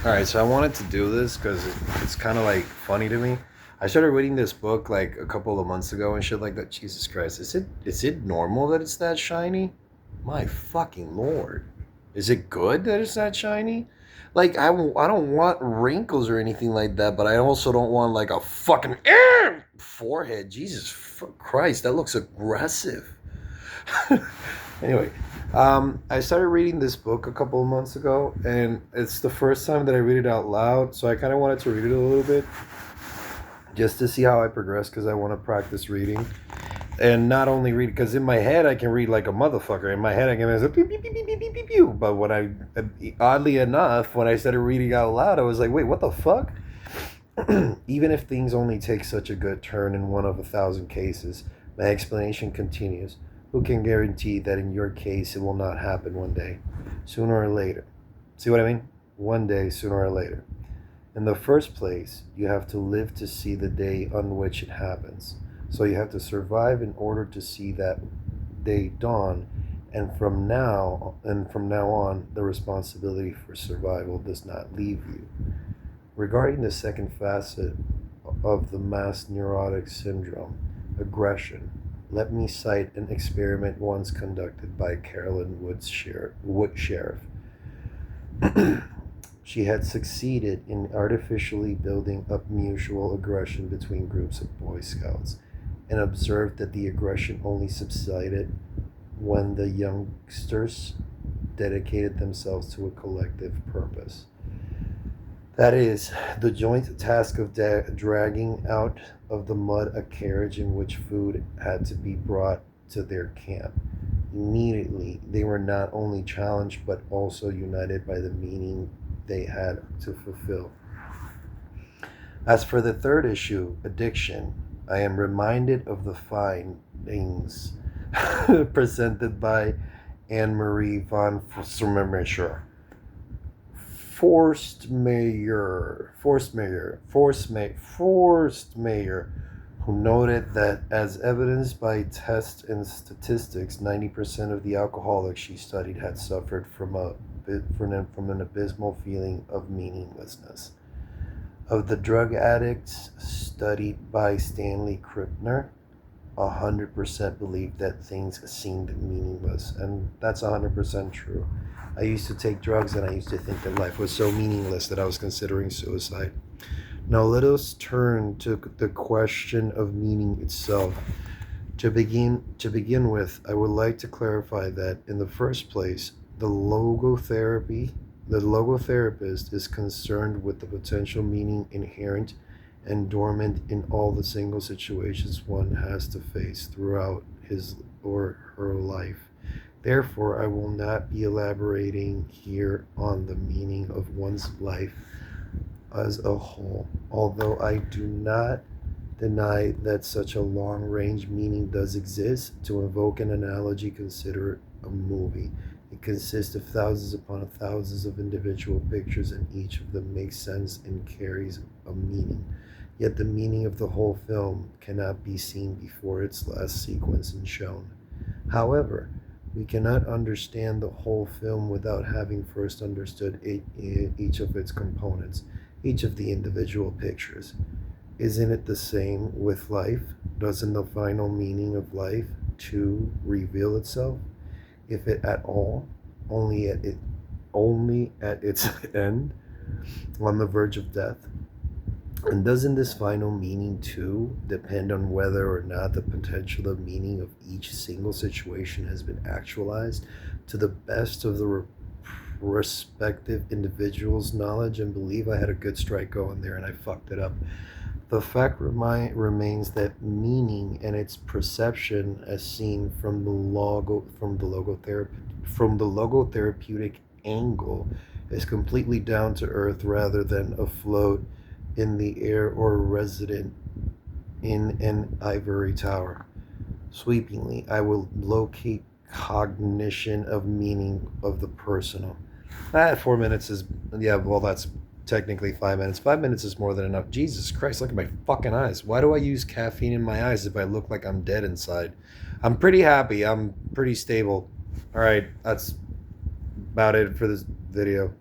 All right, so I wanted to do this because it's kind of like funny to me. I started reading this book like a couple of months ago and shit like that. Jesus Christ, is it normal that it's that shiny? My fucking lord, is it good that it's that shiny? Like I don't want wrinkles or anything like that, but I also don't want like a fucking forehead. Christ, that looks aggressive. Anyway, I started reading this book a couple of months ago, and it's the first time that I read it out loud. So I kind of wanted to read it a little bit just to see how I progress because I want to practice reading. And not only read, because in my head I can read like a motherfucker. In my head I can say pew, pew, pew, pew, pew, pew, pew, pew. But oddly enough, when I started reading out loud, I was like, wait, what the fuck? Even if things only take such a good turn in one of 1,000 cases, my explanation continues. Who can guarantee that in your case it will not happen one day, sooner or later? See what I mean? One day, sooner or later. In the first place, you have to live to see the day on which it happens. So you have to survive in order to see that day dawn, and from now on, the responsibility for survival does not leave you. Regarding the second facet of the mass neurotic syndrome, aggression, let me cite an experiment once conducted by Carolyn Wood Sheriff. She had succeeded in artificially building up mutual aggression between groups of Boy Scouts and observed that the aggression only subsided when the youngsters dedicated themselves to a collective purpose. That is, the joint task of dragging out of the mud a carriage in which food had to be brought to their camp. Immediately, they were not only challenged but also united by the meaning they had to fulfill. As for the third issue, addiction, I am reminded of the findings presented by Anne Marie von Sommerscher, Forst Mayor, who noted that, as evidenced by tests and statistics, 90% of the alcoholics she studied had suffered from an abysmal feeling of meaninglessness. Of the drug addicts studied by Stanley Krippner, 100% believed that things seemed meaningless, and that's 100% true. I used to take drugs and I used to think that life was so meaningless that I was considering suicide. Now let us turn to the question of meaning itself. To begin with, I would like to clarify that in the first place, the logotherapist is concerned with the potential meaning inherent and dormant in all the single situations one has to face throughout his or her life. Therefore, I will not be elaborating here on the meaning of one's life as a whole, although I do not deny that such a long range meaning does exist. To invoke an analogy, consider a movie. It consists of thousands upon thousands of individual pictures, and each of them makes sense and carries a meaning. Yet the meaning of the whole film cannot be seen before its last sequence and shown. However, we cannot understand the whole film without having first understood each of its components, each of the individual pictures. Isn't it the same with life? Doesn't the final meaning of life too reveal itself, if it at all, only at its end, on the verge of death? And doesn't this final meaning too depend on whether or not the potential of meaning of each single situation has been actualized to the best of the respective individual's knowledge and belief? I had a good strike going there and I fucked it up. The fact remains that meaning and its perception, as seen from the logotherapeutic angle, is completely down to earth rather than afloat in the air or resident in an ivory tower. Sweepingly, I will locate cognition of meaning of the personal. 4 minutes is, yeah, well, that's technically 5 minutes. 5 minutes is more than enough. Jesus Christ, look at my fucking eyes. Why do I use caffeine in my eyes if I look like I'm dead inside? I'm pretty happy. I'm pretty stable. All right, that's about it for this video.